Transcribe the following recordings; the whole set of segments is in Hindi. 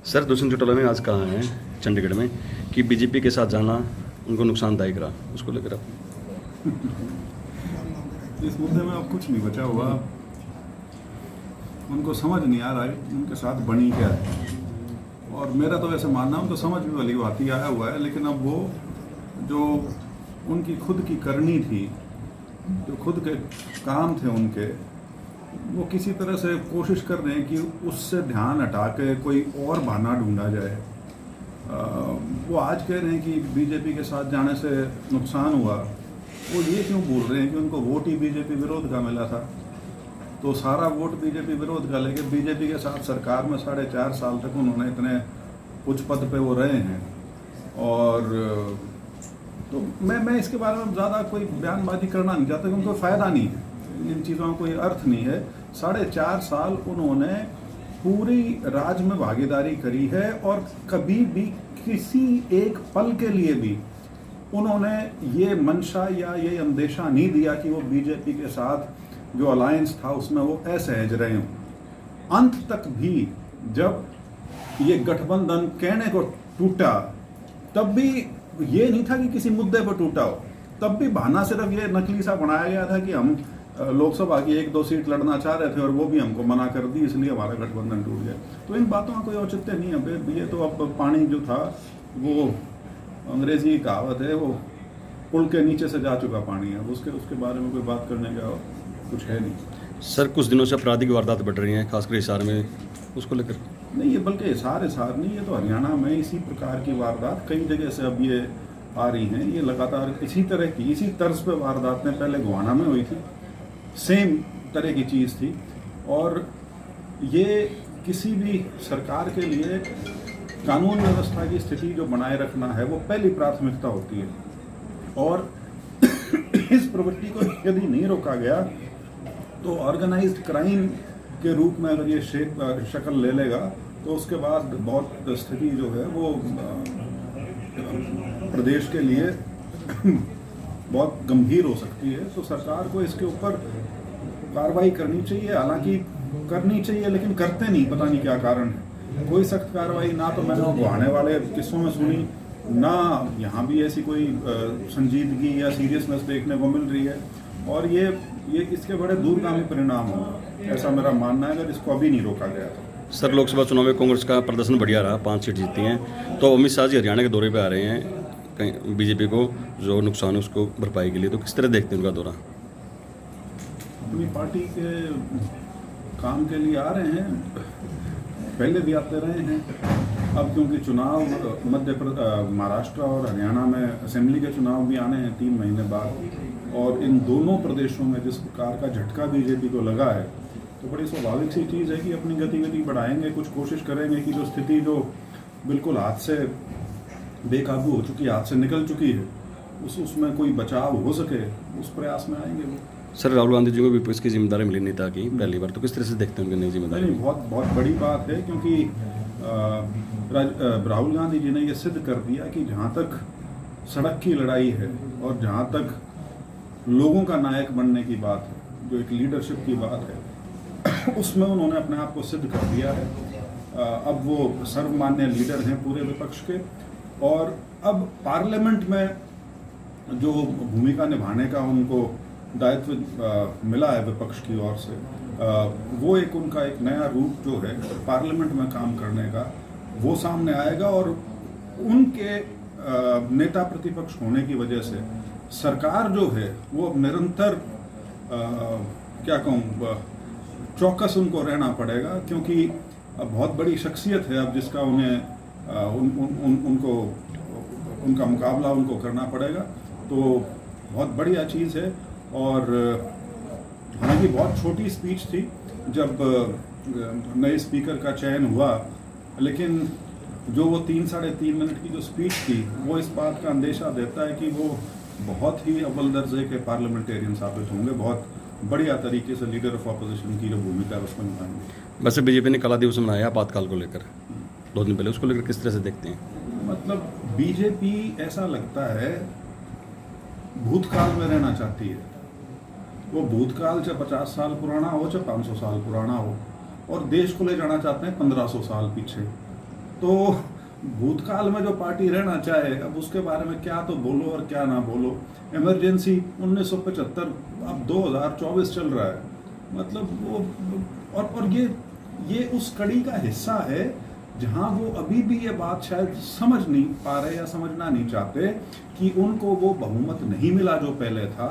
सर दुष्यंत चौटाला ने आज कहा है चंडीगढ़ में कि बीजेपी के साथ जाना उनको नुकसानदायक रहा, उसको लेकर आप इस मुद्दे में अब कुछ नहीं बचा हुआ। उनको समझ नहीं आ रहा है उनके साथ बनी क्या है, और मेरा तो वैसे मानना उनको समझ भी वाली बात ही आया हुआ है। लेकिन अब वो जो उनकी खुद की करनी थी, जो खुद के काम थे उनके, वो किसी तरह से कोशिश कर रहे हैं कि उससे ध्यान हटा के कोई और बहाना ढूंढा जाए। वो आज कह रहे हैं कि बीजेपी के साथ जाने से नुकसान हुआ। वो ये क्यों बोल रहे हैं कि उनको वोट ही बीजेपी विरोध का मिला था, तो सारा वोट बीजेपी विरोध का लेके बीजेपी के साथ सरकार में 4.5 साल तक उन्होंने इतने उच्च पद पे वो रहे हैं। और तो मैं इसके बारे में ज़्यादा कोई बयानबाजी करना नहीं चाहता, क्योंकि कोई फ़ायदा नहीं है, इन चीज़ों का कोई अर्थ नहीं है। 4.5 साल उन्होंने पूरी राज में भागीदारी करी है, और कभी भी किसी एक पल के लिए भी उन्होंने ये मंशा या ये अंदेशा नहीं दिया कि वो बीजेपी के साथ जो अलायंस था उसमें वो असहज रहे हों। अंत तक भी जब ये गठबंधन कहने को टूटा, तब भी ये नहीं था कि किसी मुद्दे पर टूटा हो, तब भी बहाना सिर्फ ये नकली सा बनाया गया था कि हम लोकसभा की 1-2 सीट लड़ना चाह रहे थे और वो भी हमको मना कर दी, इसलिए हमारा गठबंधन टूट गया। तो इन बातों का कोई औचित्य नहीं है। ये तो अब पानी जो था वो अंग्रेजी की कहावत है, वो पुल के नीचे से जा चुका पानी है, उसके बारे में कोई बात करने का कुछ है नहीं। सर कुछ दिनों से आपराधिक वारदात बढ़ रही हैं, खासकर हिसार में, उसको लेकर नहीं, ये बल्कि हिसार नहीं, ये तो हरियाणा में इसी प्रकार की वारदात कई जगह से अब ये आ रही हैं। ये लगातार इसी तरह की, इसी तर्ज पे वारदातें पहले गोहाना में हुई थी, सेम तरह की चीज़ थी। और ये किसी भी सरकार के लिए कानून व्यवस्था की स्थिति जो बनाए रखना है वो पहली प्राथमिकता होती है। और इस प्रवृत्ति को यदि नहीं रोका गया तो ऑर्गेनाइज्ड क्राइम के रूप में अगर ये शक्ल ले लेगा तो उसके बाद बहुत स्थिति जो है वो प्रदेश के लिए बहुत गंभीर हो सकती है। तो सरकार को इसके ऊपर कार्रवाई करनी चाहिए, हालांकि करनी चाहिए, लेकिन करते नहीं, पता नहीं क्या कारण है। कोई सख्त कार्रवाई ना तो मैंने वो आने वाले किस्सों में सुनी, ना यहाँ भी ऐसी कोई संजीदगी या सीरियसनेस देखने को मिल रही है। और ये इसके बड़े दूरगामी परिणाम होंगे, ऐसा मेरा मानना है, अगर इसको अभी नहीं रोका गया तो। सर लोकसभा चुनाव में कांग्रेस का प्रदर्शन बढ़िया रहा, 5 सीट जीती हैं, तो अमित शाह जी हरियाणा के दौरे पे आ रहे हैं, कहीं बीजेपी को जो नुकसान है उसको भरपाई के लिए, तो किस तरह देखते हैं उनका दौरा? अपनी पार्टी के काम के लिए आ रहे हैं, पहले भी आते रहे हैं। अब क्योंकि चुनाव महाराष्ट्र और हरियाणा में असेंबली के चुनाव भी आने हैं 3 महीने बाद, और इन दोनों प्रदेशों में जिस प्रकार का झटका बीजेपी को लगा है, तो बड़ी स्वाभाविक सी चीज़ है कि अपनी गतिविधि बढ़ाएंगे, कुछ कोशिश करेंगे कि जो स्थिति जो बिल्कुल हाथ से बेकाबू हो चुकी है, हाथ से निकल चुकी है, उसमें कोई बचाव हो सके, उस प्रयास में आएंगे वो। सर राहुल गांधी जी को भी इसकी जिम्मेदारी मिली नेता की पहली बार, तो किस तरह से देखते हैं उनकी नई जिम्मेदारी? नहीं, बहुत बड़ी बात है, क्योंकि राहुल गांधी जी ने ये सिद्ध कर दिया कि जहाँ तक सड़क की लड़ाई है और जहाँ तक लोगों का नायक बनने की बात है, जो एक लीडरशिप की बात है, उसमें उन्होंने अपने आप को सिद्ध कर दिया है। अब वो सर्वमान्य लीडर हैं पूरे विपक्ष के, और अब पार्लियामेंट में जो भूमिका निभाने का उनको दायित्व मिला है विपक्ष की ओर से, वो उनका एक नया रूप जो है पार्लियामेंट में काम करने का, वो सामने आएगा। और उनके नेता प्रतिपक्ष होने की वजह से सरकार जो है वो अब निरंतर क्या कहूँ, चौकस उनको रहना पड़ेगा, क्योंकि अब बहुत बड़ी शख्सियत है अब जिसका उनको उनका मुकाबला उनको करना पड़ेगा। तो बहुत बढ़िया चीज़ है। और हालांकि बहुत छोटी स्पीच थी जब नए स्पीकर का चयन हुआ, लेकिन जो वो 3-3.5 मिनट की जो स्पीच थी वो इस बात का अंदेशा देता है कि वो बहुत ही अव्वल दर्जे के पार्लियामेंटेरियन साबित होंगे, बहुत बढ़िया तरीके से लीडर ऑफ ऑपोजिशन की जो भूमिका है उसमें निभाएंगे। वैसे बीजेपी ने काला दिवस मनाया आपातकाल को लेकर 2 दिन पहले, उसको लेकर किस तरह से देखते हैं? मतलब बीजेपी ऐसा लगता है भूतकाल में रहना चाहती है। वो भूतकाल चाहे 50 साल पुराना हो, चाहे 500 साल पुराना हो, और देश को ले जाना चाहते हैं 1500 साल पीछे। तो भूतकाल में जो पार्टी रहना चाहे, अब उसके बारे में क्या तो बोलो और क्या ना बोलो। इमरजेंसी 1975, अब 2024 चल रहा है, मतलब वो और ये उस कड़ी का हिस्सा है जहां वो अभी भी ये बात शायद समझ नहीं पा रहे या समझना नहीं चाहते कि उनको वो बहुमत नहीं मिला जो पहले था।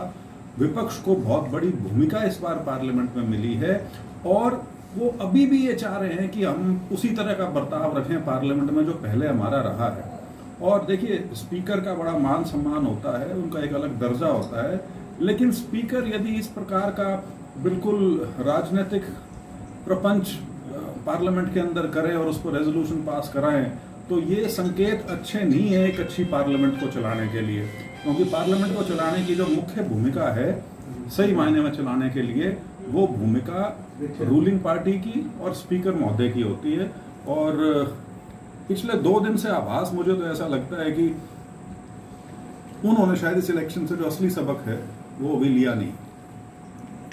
विपक्ष को बहुत बड़ी भूमिका इस बार पार्लियामेंट में मिली है और वो अभी भी ये चाह रहे हैं कि हम उसी तरह का बर्ताव रखें पार्लियामेंट में जो पहले हमारा रहा है। और देखिए, स्पीकर का बड़ा मान सम्मान होता है, उनका एक अलग दर्जा होता है, लेकिन स्पीकर यदि इस प्रकार का बिल्कुल राजनीतिक प्रपंच पार्लियामेंट के अंदर करें और उस पर रेजोल्यूशन पास कराएं, तो ये संकेत अच्छे नहीं है एक अच्छी पार्लियामेंट को चलाने के लिए। क्योंकि पार्लियामेंट को चलाने की जो मुख्य भूमिका है, सही मायने में चलाने के लिए, वो भूमिका रूलिंग पार्टी की और स्पीकर महोदय की होती है। और पिछले 2 दिन से आभास मुझे तो ऐसा लगता है कि उन्होंने शायद इस इलेक्शन से जो असली सबक है वो भी लिया नहीं।